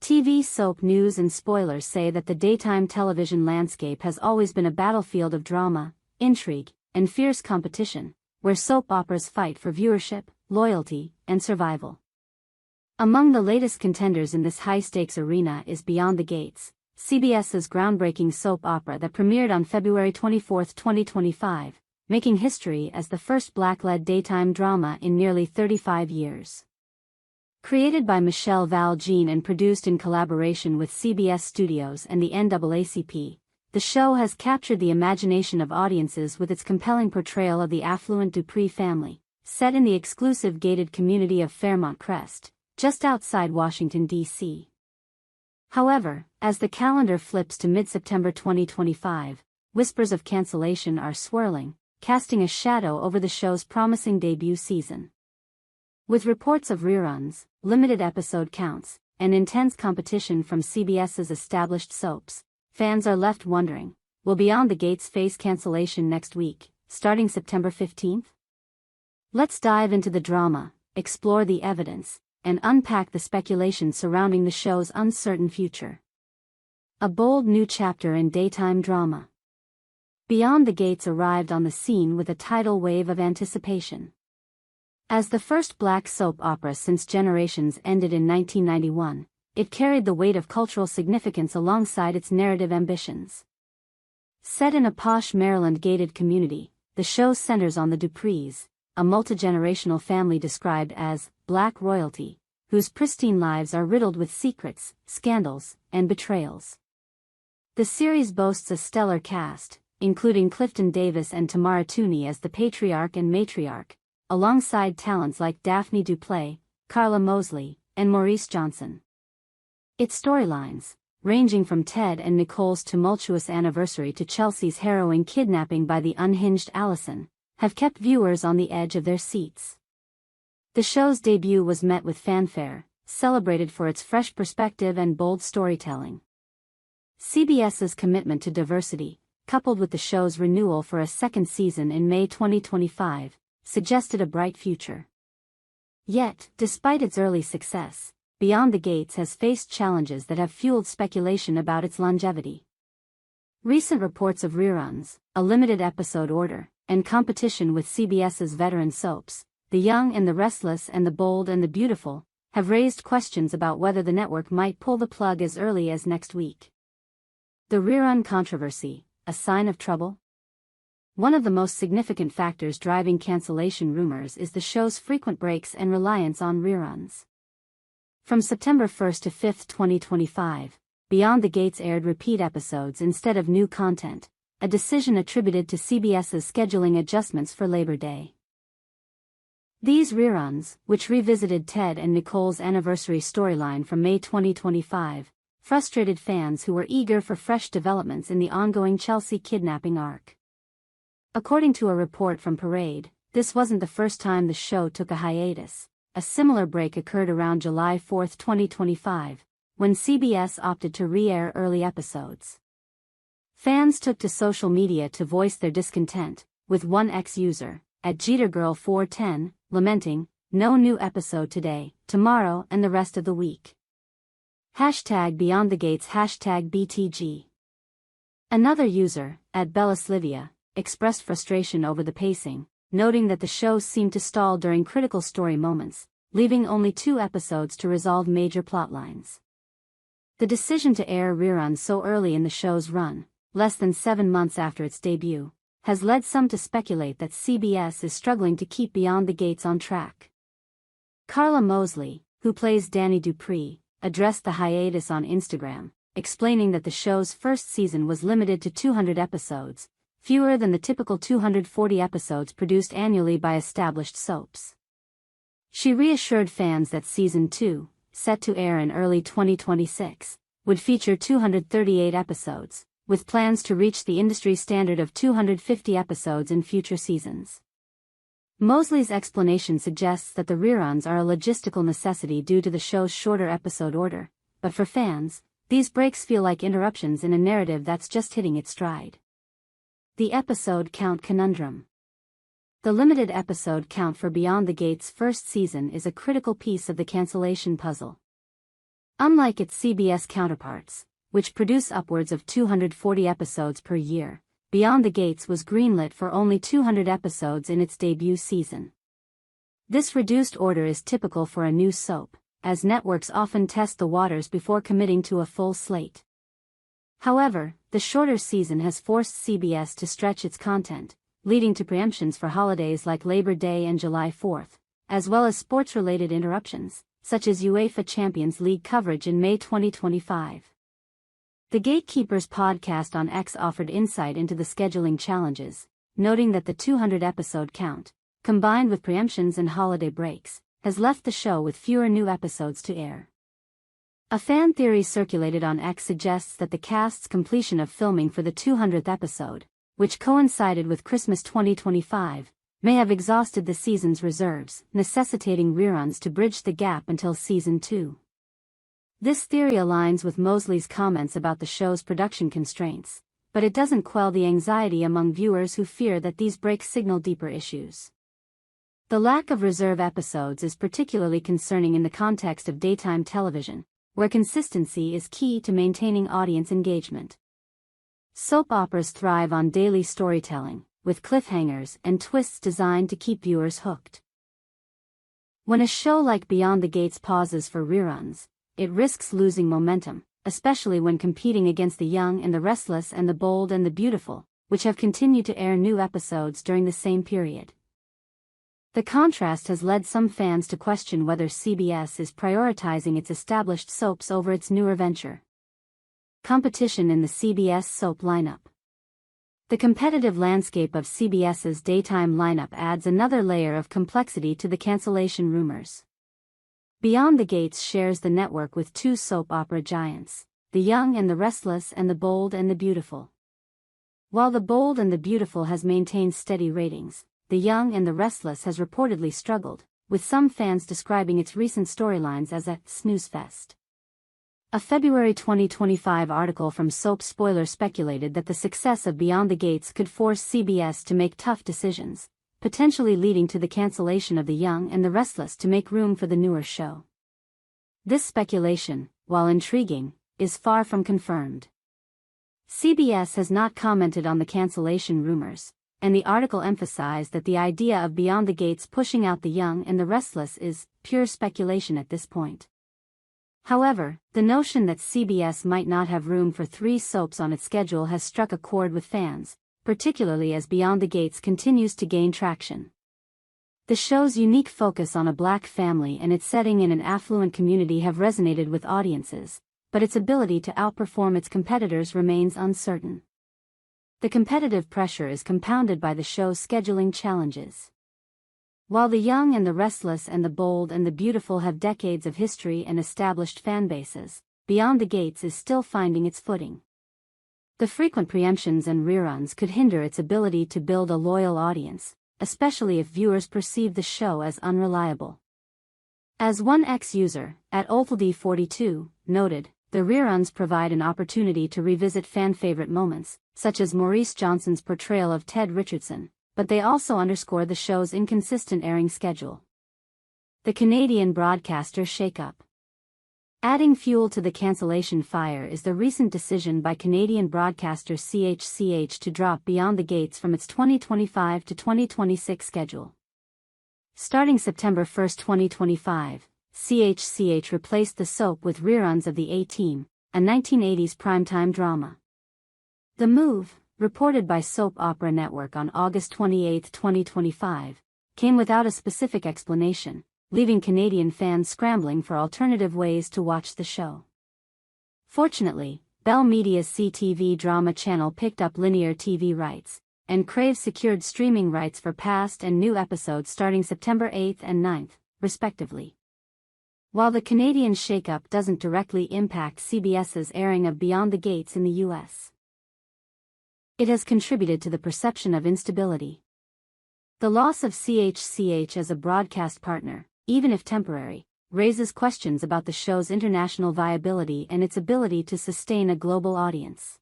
TV soap news and spoilers say that the daytime television landscape has always been a battlefield of drama, intrigue, and fierce competition, where soap operas fight for viewership, loyalty, and survival. Among the latest contenders in this high-stakes arena is Beyond the Gates, CBS's groundbreaking soap opera that premiered on February 24, 2025, making history as the first Black-led daytime drama in nearly 35 years. Created by Michelle Val-Jean and produced in collaboration with CBS Studios and the NAACP, the show has captured the imagination of audiences with its compelling portrayal of the affluent Dupree family, set in the exclusive gated community of Fairmont Crest, just outside Washington, D.C. However, as the calendar flips to mid-September 2025, whispers of cancellation are swirling, casting a shadow over the show's promising debut season. With reports of reruns, limited episode counts, and intense competition from CBS's established soaps, fans are left wondering, will Beyond the Gates face cancellation next week, starting September 15th? Let's dive into the drama, explore the evidence, and unpack the speculation surrounding the show's uncertain future. A bold new chapter in daytime drama. Beyond the Gates arrived on the scene with a tidal wave of anticipation. As the first black soap opera since Generations ended in 1991, it carried the weight of cultural significance alongside its narrative ambitions. Set in a posh Maryland gated community, the show centers on the Duprees, a multi-generational family described as black royalty, whose pristine lives are riddled with secrets, scandals, and betrayals. The series boasts a stellar cast, including Clifton Davis and Tamara Tooney as the patriarch and matriarch, alongside talents like Daphne du Plessis, Carla Mosley, and Maurice Johnson. Its storylines, ranging from Ted and Nicole's tumultuous anniversary to Chelsea's harrowing kidnapping by the unhinged Allison, have kept viewers on the edge of their seats. The show's debut was met with fanfare, celebrated for its fresh perspective and bold storytelling. CBS's commitment to diversity, coupled with the show's renewal for a second season in May 2025, suggested a bright future. Yet, despite its early success, Beyond the Gates has faced challenges that have fueled speculation about its longevity. Recent reports of reruns, a limited episode order, and competition with CBS's veteran soaps, The Young and the Restless and The Bold and the Beautiful, have raised questions about whether the network might pull the plug as early as next week. The rerun controversy, a sign of trouble? One of the most significant factors driving cancellation rumors is the show's frequent breaks and reliance on reruns. From September 1 to 5, 2025, Beyond the Gates aired repeat episodes instead of new content, a decision attributed to CBS's scheduling adjustments for Labor Day. These reruns, which revisited Ted and Nicole's anniversary storyline from May 2025, frustrated fans who were eager for fresh developments in the ongoing Chelsea kidnapping arc. According to a report from Parade, this wasn't the first time the show took a hiatus. A similar break occurred around July 4, 2025, when CBS opted to re-air early episodes. Fans took to social media to voice their discontent, with one ex-user, @JeterGirl410, lamenting, "No new episode today, tomorrow and the rest of the week." #BeyondTheGates #BTG. Another user, @BellaSlivia, expressed frustration over the pacing, noting that the show seemed to stall during critical story moments, leaving only 2 episodes to resolve major plotlines. The decision to air reruns so early in the show's run, less than 7 months after its debut, has led some to speculate that CBS is struggling to keep Beyond the Gates on track. Carla Mosley, who plays Danny Dupree, addressed the hiatus on Instagram, explaining that the show's first season was limited to 200 episodes, fewer than the typical 240 episodes produced annually by established soaps. She reassured fans that Season 2, set to air in early 2026, would feature 238 episodes, with plans to reach the industry standard of 250 episodes in future seasons. Mosley's explanation suggests that the reruns are a logistical necessity due to the show's shorter episode order, but for fans, these breaks feel like interruptions in a narrative that's just hitting its stride. The episode count conundrum. The limited episode count for Beyond the Gates' first season is a critical piece of the cancellation puzzle. Unlike its CBS counterparts, which produce upwards of 240 episodes per year, Beyond the Gates was greenlit for only 200 episodes in its debut season. This reduced order is typical for a new soap, as networks often test the waters before committing to a full slate. However, the shorter season has forced CBS to stretch its content, leading to preemptions for holidays like Labor Day and July 4th, as well as sports-related interruptions, such as UEFA Champions League coverage in May 2025. The Gatekeepers podcast on X offered insight into the scheduling challenges, noting that the 200-episode count, combined with preemptions and holiday breaks, has left the show with fewer new episodes to air. A fan theory circulated on X suggests that the cast's completion of filming for the 200th episode, which coincided with Christmas 2025, may have exhausted the season's reserves, necessitating reruns to bridge the gap until Season 2. This theory aligns with Mosley's comments about the show's production constraints, but it doesn't quell the anxiety among viewers who fear that these breaks signal deeper issues. The lack of reserve episodes is particularly concerning in the context of daytime television, where consistency is key to maintaining audience engagement. Soap operas thrive on daily storytelling, with cliffhangers and twists designed to keep viewers hooked. When a show like Beyond the Gates pauses for reruns, it risks losing momentum, especially when competing against The Young and the Restless and The Bold and the Beautiful, which have continued to air new episodes during the same period. The contrast has led some fans to question whether CBS is prioritizing its established soaps over its newer venture. Competition in the CBS soap lineup. The competitive landscape of CBS's daytime lineup adds another layer of complexity to the cancellation rumors. Beyond the Gates shares the network with two soap opera giants, The Young and the Restless and The Bold and the Beautiful. While The Bold and the Beautiful has maintained steady ratings, The Young and the Restless has reportedly struggled, with some fans describing its recent storylines as a snooze fest. A February 2025 article from Soap Spoiler speculated that the success of Beyond the Gates could force CBS to make tough decisions, potentially leading to the cancellation of The Young and the Restless to make room for the newer show. This speculation, while intriguing, is far from confirmed. CBS has not commented on the cancellation rumors, and the article emphasized that the idea of Beyond the Gates pushing out The Young and the Restless is pure speculation at this point. However, the notion that CBS might not have room for 3 soaps on its schedule has struck a chord with fans, particularly as Beyond the Gates continues to gain traction. The show's unique focus on a black family and its setting in an affluent community have resonated with audiences, but its ability to outperform its competitors remains uncertain. The competitive pressure is compounded by the show's scheduling challenges. While The Young and the Restless and The Bold and the Beautiful have decades of history and established fan bases, Beyond the Gates is still finding its footing. The frequent preemptions and reruns could hinder its ability to build a loyal audience, especially if viewers perceive the show as unreliable. As one ex-user, at Olthledy42, noted, the reruns provide an opportunity to revisit fan-favorite moments, such as Maurice Johnson's portrayal of Ted Richardson, but they also underscore the show's inconsistent airing schedule. The Canadian broadcaster shakeup. Adding fuel to the cancellation fire is the recent decision by Canadian broadcaster CHCH to drop Beyond the Gates from its 2025 to 2026 schedule. Starting September 1, 2025, CHCH replaced the soap with reruns of The A-Team, a 1980s primetime drama. The move, reported by Soap Opera Network on August 28, 2025, came without a specific explanation, leaving Canadian fans scrambling for alternative ways to watch the show. Fortunately, Bell Media's CTV drama channel picked up linear TV rights, and Crave secured streaming rights for past and new episodes starting September 8 and 9, respectively. While the Canadian shakeup doesn't directly impact CBS's airing of Beyond the Gates in the U.S., it has contributed to the perception of instability. The loss of CHCH as a broadcast partner, even if temporary, raises questions about the show's international viability and its ability to sustain a global audience.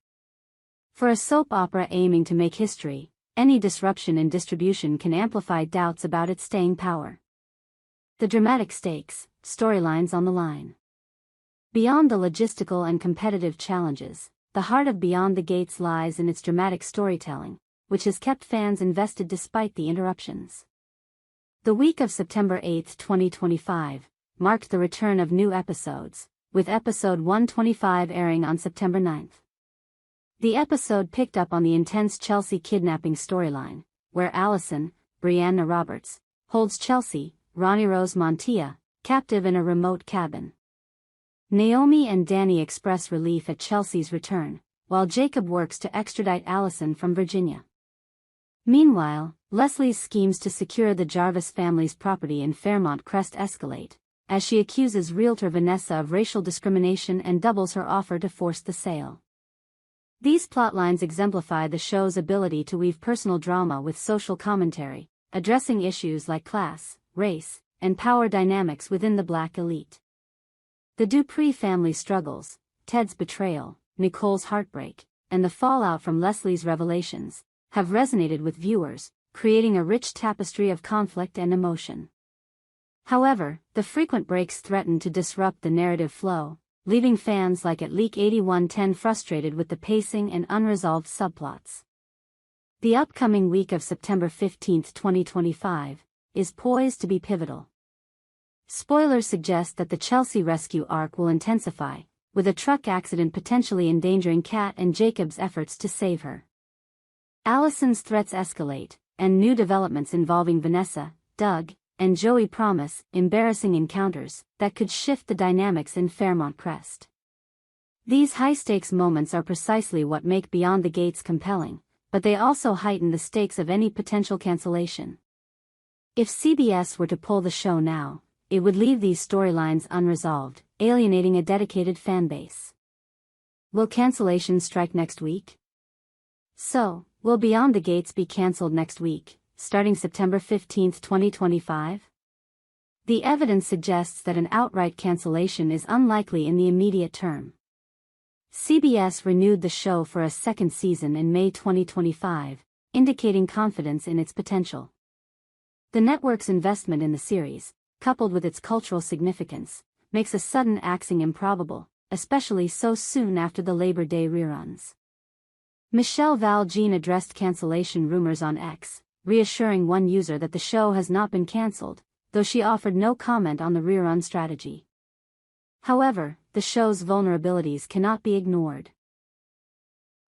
For a soap opera aiming to make history, any disruption in distribution can amplify doubts about its staying power. The dramatic stakes, storylines on the line. Beyond the logistical and competitive challenges, the heart of Beyond the Gates lies in its dramatic storytelling, which has kept fans invested despite the interruptions. The week of September 8, 2025, marked the return of new episodes, with episode 125 airing on September 9. The episode picked up on the intense Chelsea kidnapping storyline, where Allison, Brianna Roberts, holds Chelsea, Ronnie Rose Montilla, captive in a remote cabin. Naomi and Danny express relief at Chelsea's return, while Jacob works to extradite Allison from Virginia. Meanwhile, Leslie's schemes to secure the Jarvis family's property in Fairmont Crest escalate, as she accuses realtor Vanessa of racial discrimination and doubles her offer to force the sale. These plotlines exemplify the show's ability to weave personal drama with social commentary, addressing issues like class, race, and power dynamics within the Black elite. The Dupree family struggles, Ted's betrayal, Nicole's heartbreak, and the fallout from Leslie's revelations, have resonated with viewers, creating a rich tapestry of conflict and emotion. However, the frequent breaks threaten to disrupt the narrative flow, leaving fans like at Leak 8110 frustrated with the pacing and unresolved subplots. The upcoming week of September 15, 2025, is poised to be pivotal. Spoilers suggest that the Chelsea rescue arc will intensify, with a truck accident potentially endangering Kat and Jacob's efforts to save her. Allison's threats escalate, and new developments involving Vanessa, Doug, and Joey promise embarrassing encounters that could shift the dynamics in Fairmont Crest. These high-stakes moments are precisely what make Beyond the Gates compelling, but they also heighten the stakes of any potential cancellation. If CBS were to pull the show now, it would leave these storylines unresolved, alienating a dedicated fanbase. Will cancellation strike next week? So, will Beyond the Gates be cancelled next week, starting September 15, 2025? The evidence suggests that an outright cancellation is unlikely in the immediate term. CBS renewed the show for a second season in May 2025, indicating confidence in its potential. The network's investment in the series, coupled with its cultural significance, makes a sudden axing improbable, especially so soon after the Labor Day reruns. Michelle Val-Jean addressed cancellation rumors on X, reassuring one user that the show has not been cancelled, though she offered no comment on the rerun strategy. However, the show's vulnerabilities cannot be ignored.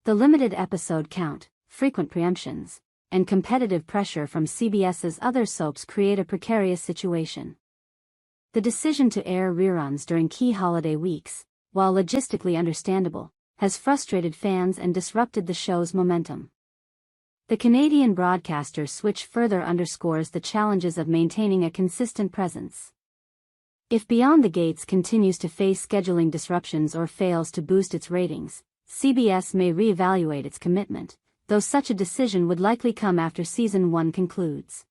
The limited episode count, frequent preemptions, and competitive pressure from CBS's other soaps create a precarious situation. The decision to air reruns during key holiday weeks, while logistically understandable, has frustrated fans and disrupted the show's momentum. The Canadian broadcaster's switch further underscores the challenges of maintaining a consistent presence. If Beyond the Gates continues to face scheduling disruptions or fails to boost its ratings, CBS may reevaluate its commitment, though such a decision would likely come after Season 1 concludes.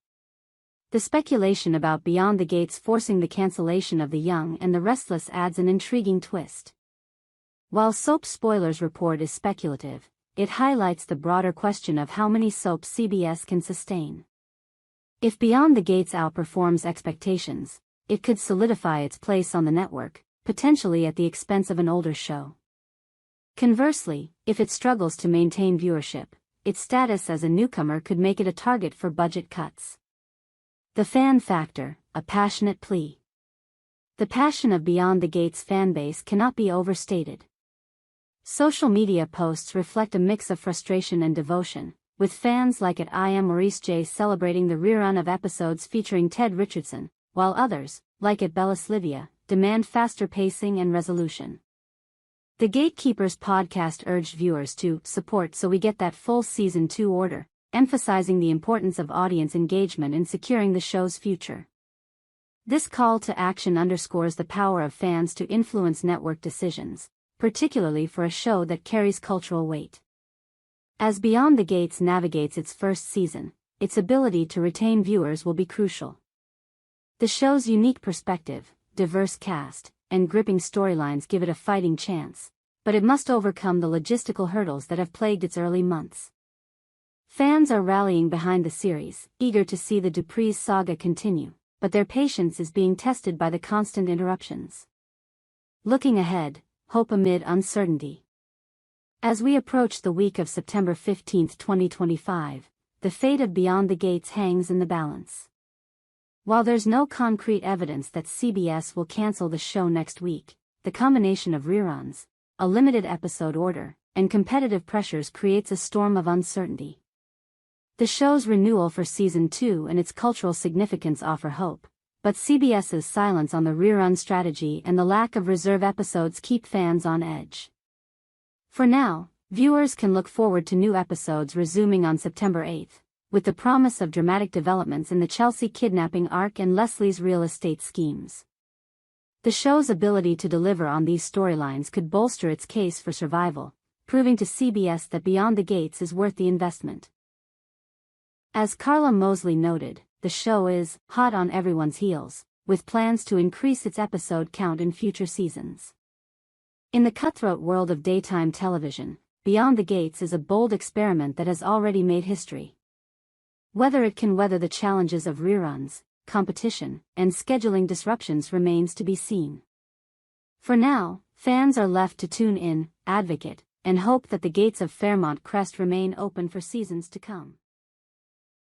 The speculation about Beyond the Gates forcing the cancellation of The Young and the Restless adds an intriguing twist. While Soap Spoilers Report is speculative, it highlights the broader question of how many soaps CBS can sustain. If Beyond the Gates outperforms expectations, it could solidify its place on the network, potentially at the expense of an older show. Conversely, if it struggles to maintain viewership, its status as a newcomer could make it a target for budget cuts. The fan factor, a passionate plea. The passion of Beyond the Gates fanbase cannot be overstated. Social media posts reflect a mix of frustration and devotion, with fans like at I Am Maurice J celebrating the rerun of episodes featuring Ted Richardson, while others, like at Bellis Livia, demand faster pacing and resolution. The Gatekeepers podcast urged viewers to support so we get that full Season 2 order, emphasizing the importance of audience engagement in securing the show's future. This call to action underscores the power of fans to influence network decisions, particularly for a show that carries cultural weight. As Beyond the Gates navigates its first season, its ability to retain viewers will be crucial. The show's unique perspective, diverse cast, and gripping storylines give it a fighting chance, but it must overcome the logistical hurdles that have plagued its early months. Fans are rallying behind the series, eager to see the Dupree's saga continue, but their patience is being tested by the constant interruptions. Looking ahead, hope amid uncertainty. As we approach the week of September 15, 2025, the fate of Beyond the Gates hangs in the balance. While there's no concrete evidence that CBS will cancel the show next week, the combination of reruns, a limited episode order, and competitive pressures creates a storm of uncertainty. The show's renewal for Season 2 and its cultural significance offer hope, but CBS's silence on the rerun strategy and the lack of reserve episodes keep fans on edge. For now, viewers can look forward to new episodes resuming on September 8th, with the promise of dramatic developments in the Chelsea kidnapping arc and Leslie's real estate schemes. The show's ability to deliver on these storylines could bolster its case for survival, proving to CBS that Beyond the Gates is worth the investment. As Carla Mosley noted, the show is hot on everyone's heels, with plans to increase its episode count in future seasons. In the cutthroat world of daytime television, Beyond the Gates is a bold experiment that has already made history. Whether it can weather the challenges of reruns, competition, and scheduling disruptions remains to be seen. For now, fans are left to tune in, advocate, and hope that the gates of Fairmont Crest remain open for seasons to come.